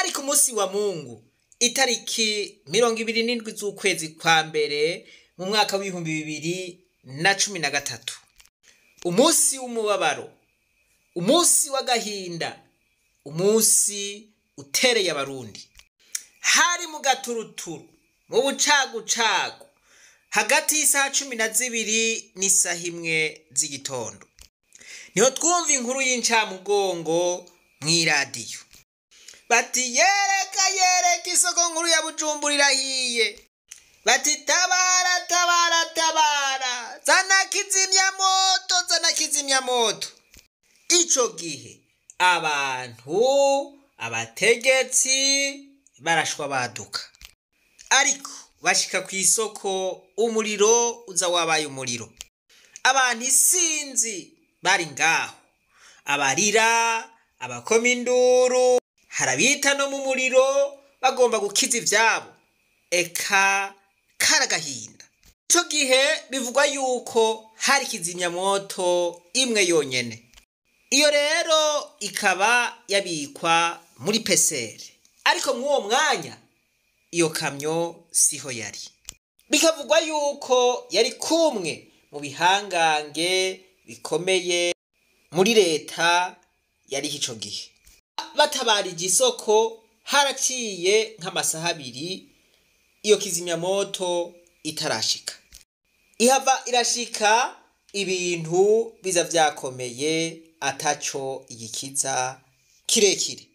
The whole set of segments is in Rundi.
hari ku munsi wa Mungu itariki 27 z'ukwezi kwa mbere mu mwaka w'2013. Umusi w'umubabaro, umusi w'agahinda, umusi utereye abarundi. Hari mu gaturuturu mu bucagucagu hagati y'isaha 12 n'isaha 1 z'igitondo. Niho twumva inkuru y'incamugongo mw'iradiyo. Bati yereka isoko nkuru ya Bujumbura irahiye. Bati tabara zana kizimya moto. Ico gihe abantu abategetsi barashwa baduka, ariko bashika ku isoko umuriro uza wabaye umuriro. Abantu isinzi bari ngaho, abarira, abakoma induru, harabita no mu muriro bagomba gukiza ivyabo. Eka karagahinda. Ico gihe bivugwa yuko hari kizimyamoto imwe yonyene. Iyo rero ikaba yabikwa muri peseri, ariko mw'uwo mwanya iyo kamyo siho yari. Bikavugwa yuko yari kumwe mu bihangange bikomeye muri leta yari ico gihe. Batabarije isoko haraciye nk'amasaha 2 iyo kizimyamoto itarashika. Ihava irashika ibintu biza vyakomeye ataco igikiza kirekire.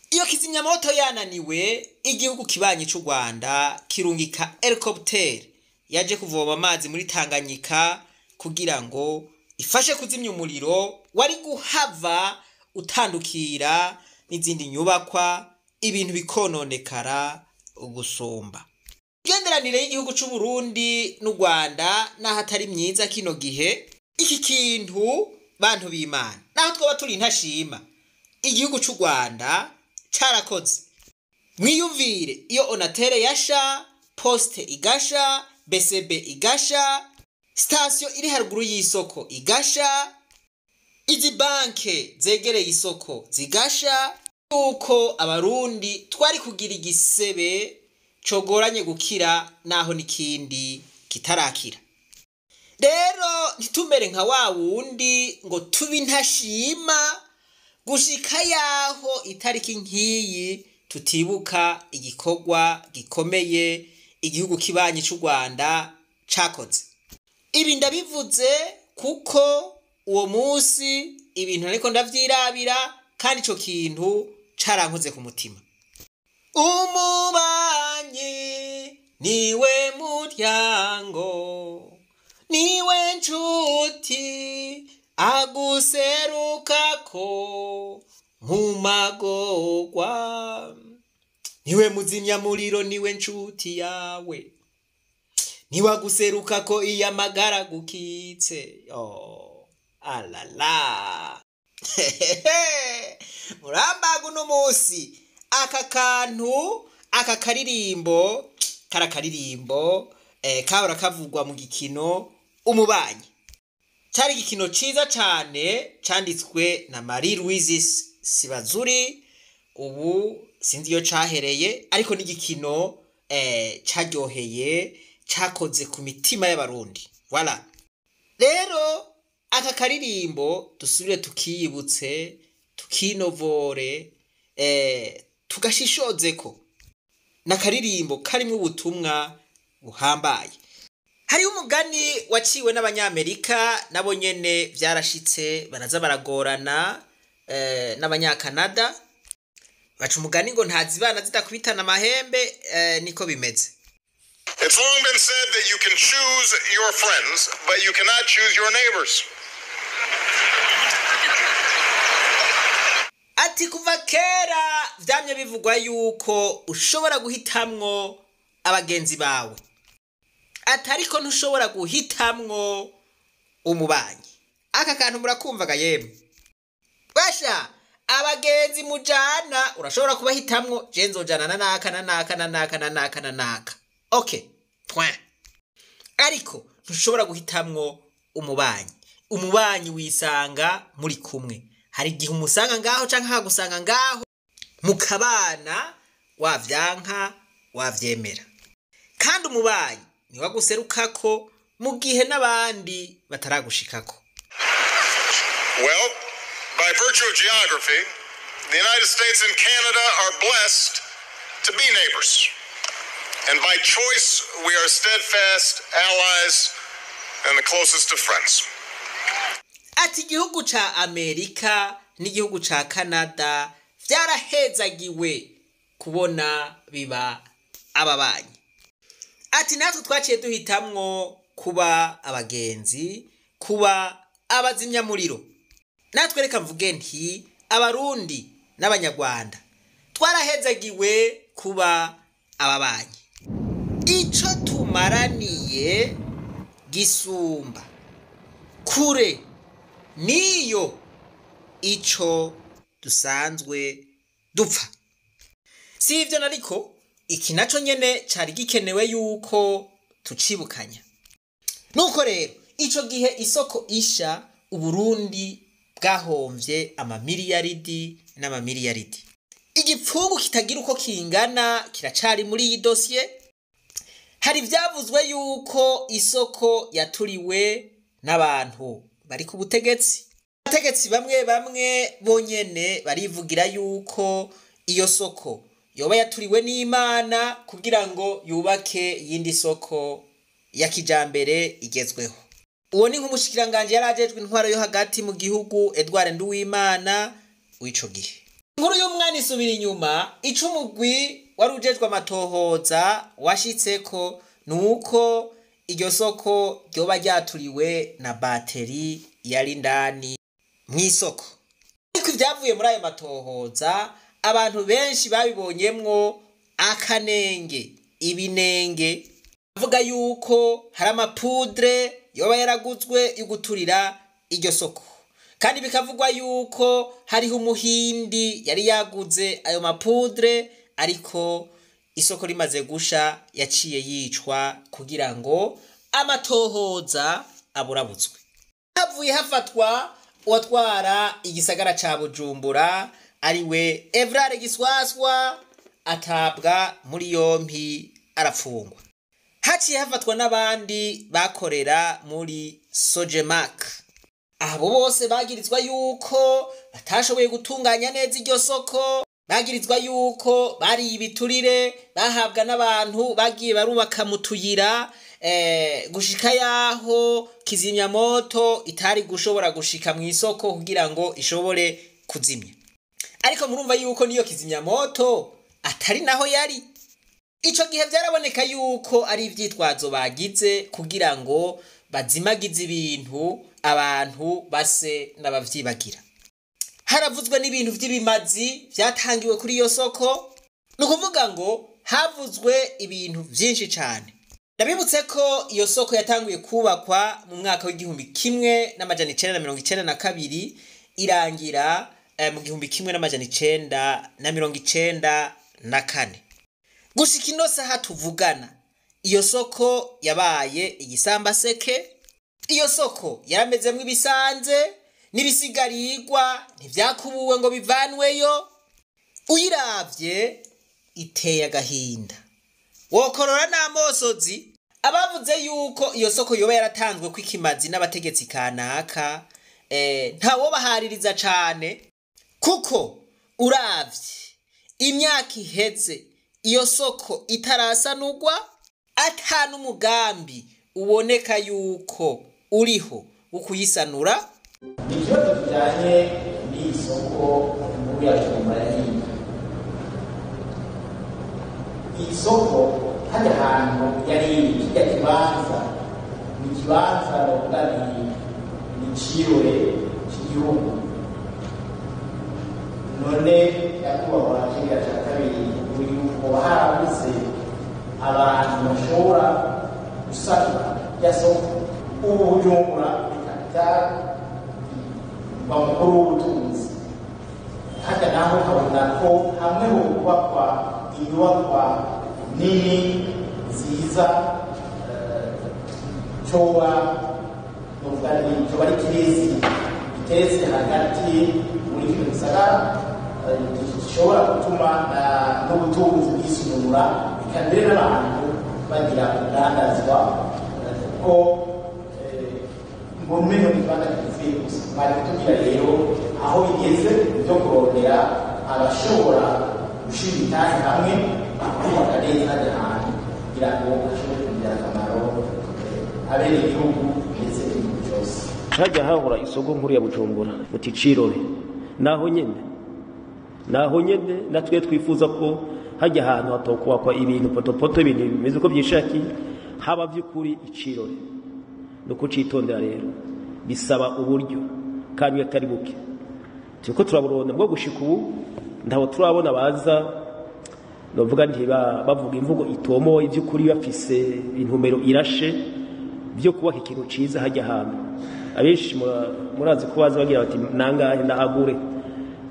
Iyo kizimyamoto yananiwe, igihugu kibanyi c'u Rwanda kirungika helicopter yaje kuvoma amazi muri Tanganyika kugira ngo ifashe kuzimya umuriro wari guhava utandukira n'izindi nyubakwa, ibintu bikononekara gusumba. Igenderanire y'igihugu c'u Burundi n'u Rwanda naho atari myiza kino gihe, iki kintu bantu b'Imana naho twoba turi intashima, igihugu c'u Rwanda carakoze. Mwiyumvire iyo onatere yasha, poste igasha, BCB igasha, station iri haruguru y'isoko igasha, izi banke zegereye isoko zigasha, uko abarundi twari kugira igisebe cogoranye gukira naho nikindi kitarakira. Rero ntitumere nka wa wundi ngo tubi ntashima gushika yaho itariki nkiyi tutibuka igikorwa gikomeye igihugu kibanyi c'u Rwanda cakoze. Ibi ndabivuze kuko uwo musi ibintu ariko ndavyirabira, kandi ico kintu carankoze ku mutima. Umubanyi niwe muryango, niwe nshuti aguserukako nkumagorwa, niwe muzimya muriro, niwe nshuti yawe, niwe aguserukako iyo amagara gukitse. Alala murambaga uno musi aka karirimbo kahora kavugwa mu gikino Umubanyi. Cari igikino ciza cane canditswe na Marie Louise Sibazuri. Ubu sinzi iyo cahereye, ariko n'igikino caryoheye, cakoze ku mitima y'abarundi. Voilà. Rero aka karirimbo dusubire tukiyibutse, tukinovore, tugashishozeko. Nakaririmbo karimwo ubutumwa buhambaye. Hari umugani waciwe n'abanyamerika, nabo nyene vyarashitse baraza baragorana n'abanyakanada. Baca umugani ngo ntazibana zidakubitana amahembe, niko bimeze. It's long been said that you can choose your friends, but you cannot choose your neighbors. Ati kuva kera vyamye bivugwa yuko ushobora guhitamwo abagenzi bawe, atariko ntushobora guhitamwo umubanyi. Aka kantu murakumvaga yemwe? Basha abagenzi mujana urashobora kubahitamwo, je nzojana na naka. Okay, point. Ariko ntushobora guhitamwo umubanyi. Umubanyi wisanga muri kumwe. Hari igihe umusanga ngaho canke hagusanga ngaho mukabana wavyanka wavyemera, kandi umubanyi ni waguserukako mu gihe n'abandi bataragushikako. Well, by virtue of geography, the United States and Canada are blessed to be neighbors. And by choice, we are steadfast allies and the closest of friends. Ati igihugu ca Amerika n'igihugu ca Canada vyarahezagiwe kubona biba ababanyi. Ati natwe twaciye duhitamwo kuba abagenzi, kuba abazimyamuriro. Natwe reka mvuge nti abarundi n'abanyarwanda twarahezagiwe kuba ababanyi. Ico tumaraniye gisumba kure niyo ico dusanzwe dupfa. Si ivyo nariko iki naco nyene cari gikenewe yuko tucibukanya. Nuko rero ico gihe isoko isha Uburundi bwahomvye amamiliyaridi n'amamiliyaridi. Igipfungu kitagira uko kingana kiracari muri iyi dosiye. Hari vyavuzwe yuko isoko yaturiwe n'abantu bari ku butegetsi. Abategetsi bamwe bamwe bonyene barivugira yuko iyo soko yoba yaturiwe n'Imana kugira ngo yubake yindi soko ya kijambere igezweho. Uwo ni nk'umushikiranganje yarajejwe intwaro yo hagati mu gihugu Edouard Nduwimana w'ico gihe. Inkuru y'umwana isubira inyuma, icumugwi warujejwe amatohoza washitseko nuko iryo soko ryoba ryaturiwe na bateri yari ndani mw'isoko. Ariko ivyavuye muri ayo matohoza abantu benshi babibonyemwo akanenge, ibinenge, bavuga yuko hari amapudre yoba yaraguzwe yuguturira iryo soko, kandi bikavugwa yuko hariho umuhindi yari yaguze ayo mapudre, ariko isoko rimaze gusha yaciye yicwa kugira ngo amatohoza aburabutswe. Havuye hafatwa uwatwara igisagara ca Bujumbura ariwe Evrare Giswaswa, atabwa muri yompi arafungwa. Haciye hafatwa n'abandi bakorera muri Sojemak. Abo bose bagirizwa yuko batashoboye gutunganya neza iryo soko, bagirizwa yuko bari ibiturire bahabwa n'abantu bagiye barubaka mu tuyira gushika yaho kizimyamoto itari gushobora gushika mu isoko kugira ngo ishobore kuzimya. Ariko murumva yuko niyo kizimyamoto atari naho yari. Ico gihe vyaraboneka yuko ari ivyitwazo bagize kugira ngo bazimagize ibintu abantu base n'abavyibagira. Haravuzwe n'ibintu vy'ibimazi vyatangiwe kuri iyo soko, nukuvuga ngo havuzwe ibintu vyinshi cane. Ndabibutse ko iyo soko yatanguye kubakwa mu mwaka w'igihumbi kimwe n'amajana 1992 irangira mu gihumbi kimwe n'amajana 1994. Gushika ino saha tuvugana iyo soko yabaye igisambaseke. Iyo soko yaramezemwo ibisanze n'ibisigarigwa ntivyakubuwe ngo bivanweyo. Uyiravye iteye agahinda, wokorora n'amosozi. Abavuze yuko iyo soko yoba yaratanzwe kw'ikimazi n'abategetsi kanaka ntawo bahaririza cane, kuko uravye imyaka iheze iyo soko itarasanurwa, ata n'umugambi uboneka yuko uriho ukuyisanura. Ikibazo kijanye n'isoko nkuru ya Bujumbura isoko hajya ahantu yari kijya kibanza, ni kibanza bavuga ni ciwe cy'igihugu. None yakubahwa kigira cya kabiri uyu harabuze abantu bashobora gusana ya soko. Ubu Bujumbura bikata bamukuru w'ubutunzi, hajya naho habona ko hamwe mu kubakwa inyubakwa nini nziza coba ari kirezi giteretse hagati muri kino gisagara zishobora gutuma n'ubutunzi bwisununura bikambere n'abantu bagira kudandazwa kuko mu meno n'Rwanda kivuye gusa bari kutubwira rero aho bigeze byo kurondera abashobora gushira itahe hamwe bakubaka neza ahantu kugira ngo ashobore kugira akamaro abere igihugu ndetse n'igihugu cyose. Hajya hahora isoko nkuru ya Bujumbura muti Cirore naho nyene natwe twifuza ko hajya ahantu hatokubakwa ibintu potopoto ibintu bimeze uko byishaki haba by'ukuri Icirore no kucitondera rero bisaba uburyo kandi atari buke tuko turaburonda bwo gushika ubu ndaho turabona baza novuga nti bavuga imvugo itomo iby'ukuri bafise intumero irashe byo kubaka ikintu ciza hajya ahantu abenshi murazi ko baza bagira bati nangahe ndahagure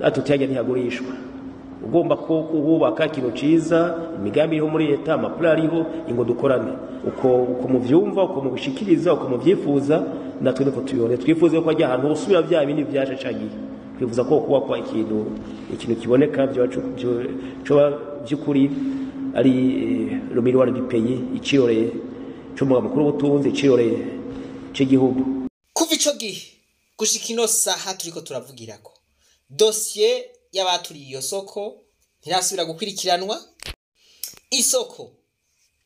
atutyaje ntihagurishwa ugomba ko kubaka ikintu ciza imigambi yo muri leta amaplan ariho ingo dukorane uko muvyumva uko mubishikiriza uko muvyifuza natwe niko tuyone twifuze ko ajya ahantu usubira bya bindi byaje cagiye twifuza ko kubakwa ikintu kiboneka byacu cyo by'ukuri ari rumiruwa rw'ipeye Icirore cyo mu makuru butunze Icirore cy'igihugu. Kuva ico gihe gushika ino saha turiko turavugirako dossier y'abaturiye iyo soko ntirasubira gukurikiranwa, isoko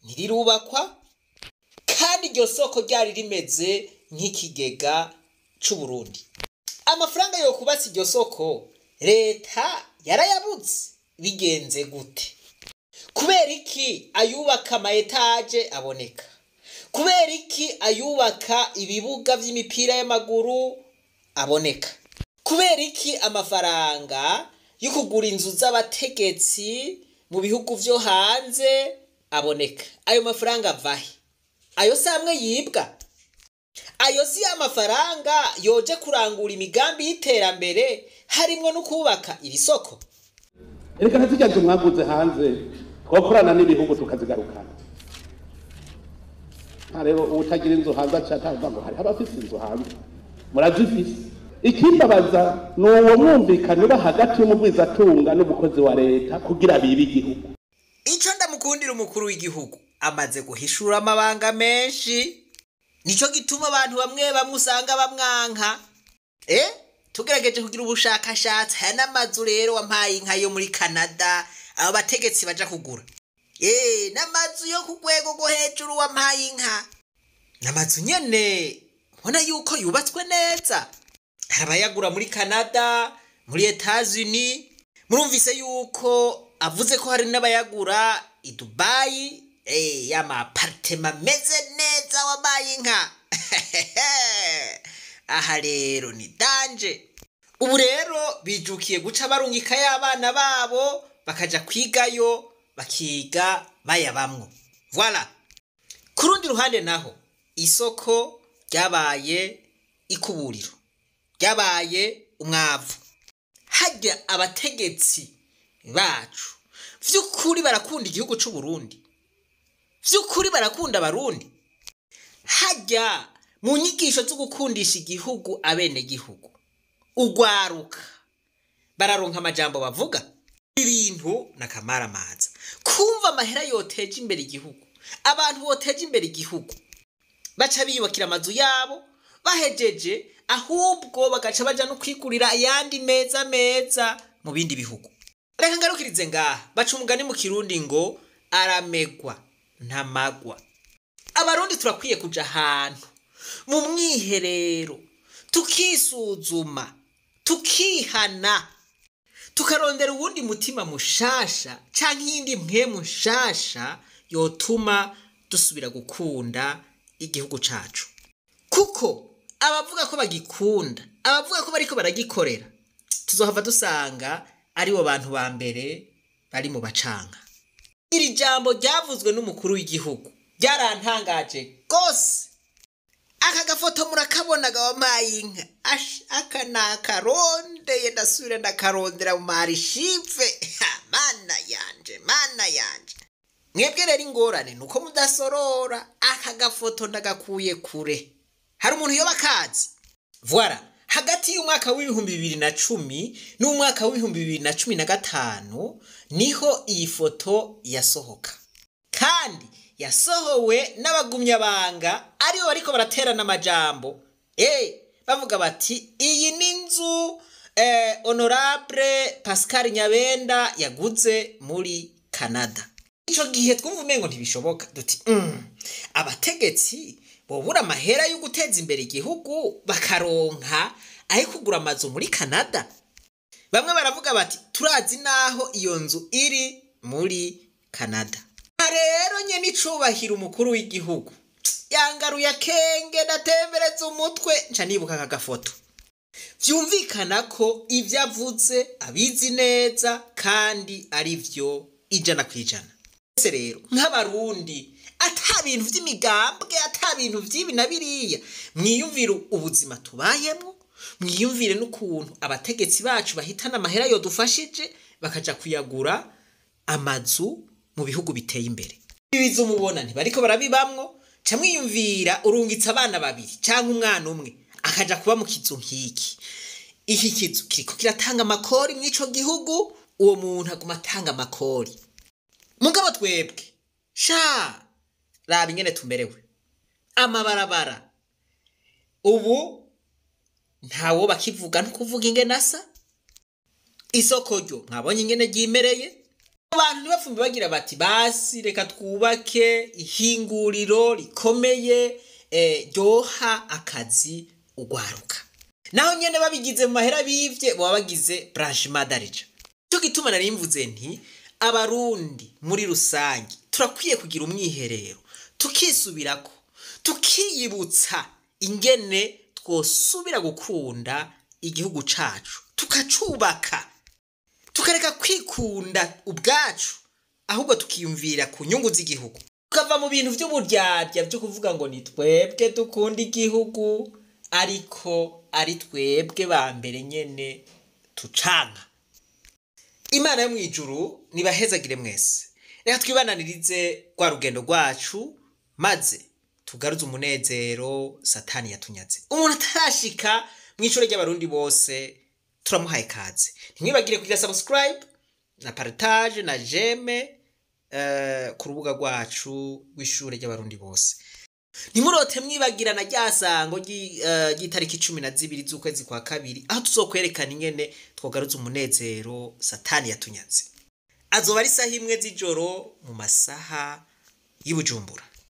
ntirirubakwa kandi iryo soko ryari rimeze nk'ikigega c'Uburundi. Amafaranga yo kubatsa iryo soko leta yarayabuze bigenze gute? Kubera iki ayubaka ama etage aboneka? Kubera iki ayubaka ibibuga vy'imipira y'amaguru aboneka? Kubera iki amafaranga yo kugura inzu z'abategetsi mu bihugu vyo hanze aboneka? Ayo mafaranga vahe? Ayo samwe yibwa? Ayo si amafaranga yoje kurangura imigambi y'iterambere harimwo no kubaka iri soko? Yerekana tujyaje mwaguze hanze twakorana n'ibihugu tukazigarukana. Rero utagira inzu hanze cyatanga ngo hari abafite inzu hanze murazifise. Ikimbabaza nuwo mwumvikane uba hagati y'umugwizatunga n'umukozi wa leta kugira bibe igihugu. Ico ndamukundira umukuru w'igihugu amaze guhishura amabanga menshi, nico gituma abantu bamwe usanga bamwanka. Tugerageje kugira ubushakashatsi hari n'amazu rero wampaye inka yo muri Canada abo bategetsi baja kugura. N'amazu yo ku rwego rwo hejuru wampaye inka. N'amazu nyene mbona yuko yubatswe neza. Harabayagura muri Canada, muri Etats-Unis. Murumvise yuko avuze ko hari n'abayagura i Dubai, yama apartment meze neza wabaye inka. Aha rero ni danje. Ubu rero bijukiye guca barungika y'abana babo bakaja kwigayo bakiga bayabamwo. Voilà. Kurundi ruhande naho isoko ryabaye ikuburiro. Ryabaye umwavu. Hajya abategetsi bacu vy'ukuri barakunda igihugu c'u Burundi. Vy'ukuri barakunda abarundi. Hajya mu nyigisho zo gukundisha igihugu abene gihugu. Ugwaruka bararonka amajambo bavuga ibintu nakamaramaza. Kumva amahera yoteje imbere igihugu. Abantu boteje imbere igihugu baca biyubakira amazu yabo bahejeje ahubwo bagaca baja no kwigurira ayandi meza mu bindi bihugu. Reka ngarukirize ngaha baca umugani mu Kirundi ngo aramegwa ntamagwa. Abarundi turakwiye kuja ahantu mu mwiherero tukisuzuma tukihana tukarondera uwundi mutima mushasha canke iyindi mpwemu nshasha yotuma dusubira gukunda igihugu cacu. Kuko abavuga ko bagikunda, abavuga ko bariko baragikorera, tuzohava dusanga ari bo bantu ba mbere bari mu bacanga. Iri jambo ryavuzwe n'umukuru w'igihugu ryarantangaje gose. Aka gafoto murakabona gawampaye inka. Aka nakarondeye ndasubira ndakarondera mu marishive. Mana yanje. Mwebwe rero ingorane nuko mudasorora. Aka gafoto ndagakuye kure. Hari umuntu yoba kazi. Voilà. hagati y'umwaka w'ibihumbi 2010 n'umwaka w'ibihumbi 2015 niho iyi foto yasohoka, kandi yasohowe n'abagumyabanga aribo bariko baraterana amajambo bavuga bati iyi ni inzu honorable Pascal Nyabenda yaguze muri Canada. Ico gihe twumva umengo ntibishoboka, duti abategetsi bobura amahera yo guteza imbere igihugu bakaronka aho kugura amazu muri Canada. Bamwe baravuga bati turazi naho iyo nzu iri muri Canada. Rero nyene icubahira umukuru w'igihugu yangaruye akenge ndatembereza umutwe nca nibuka aka gafoto. Vyumvikana ko ivyo avuze abizi neza kandi ari vyo 100%. Rero nk'abarundi ata bintu vy'imigambwe, ata bintu vy'ibi na biriya, mwiyumvire ubuzima tubayemo, mwiyumvire n'ukuntu abategetsi bacu bahitana amahera yo dufashije bakaja kuyagura amazu mu bihugu biteye imbere. Ibizo mubona ntibariko barabibamwo, ca mwiyumvira urungitse abana babiri canke umwana umwe akaja kuba mu kizu nk'iki. Iki kizu kiriko kiratanga amakori mw'ico gihugu, uwo muntu aguma atanga amakori. Mugabo twebwe raba ingene tumerewe, amabarabara ubu ntawo bakivuga ntukuvuga ingene asa, isoko ryo mwabonye ingene ryimereye. Abantu ntibapfumbe bagira bati basi reka twubake ihinguriro rikomeye ryoha akazi ugwaruka. Naho nyene babigize mu mahera bivye baba bagize branchement d'argent. Cyo gituma nari mvuze nti abarundi muri rusangi turakwiye kugira umwiherero, tukisubirako, tukiyibutsa ingene twosubira gukunda igihugu cacu, tukacubaka, tukareka kwikunda ubwacu, ahubwo tukiyumvira ku nyungu z'igihugu, tukava mu bintu vy'uburyarya byo kuvuga ngo ni twebwe dukunda igihugu ariko ari twebwe ba mbere nyene tucanga. Imana yo mwijuru nibahezagire mwese. Reka twibananirize kwa rugendo rwacu maze tugaruze umunezero Satani yatunyaze. Umuntu atarashika mw'icuro ry'abarundi bose turamuhaye kaze. Ntimwibagire kugira subscribe na partage na j'aime ku rubuga rwacu rw'ishure ry'abarundi bose. Nimurote mwibagirana ryasango ry'itariki 12 z'ukwezi kwa kabiri aho tuzokwerekana ingene twogaruza umunezero Satani yatunyaze. Azoba ari saha imwe z'ijoro mu masaha y'Ibujumbura.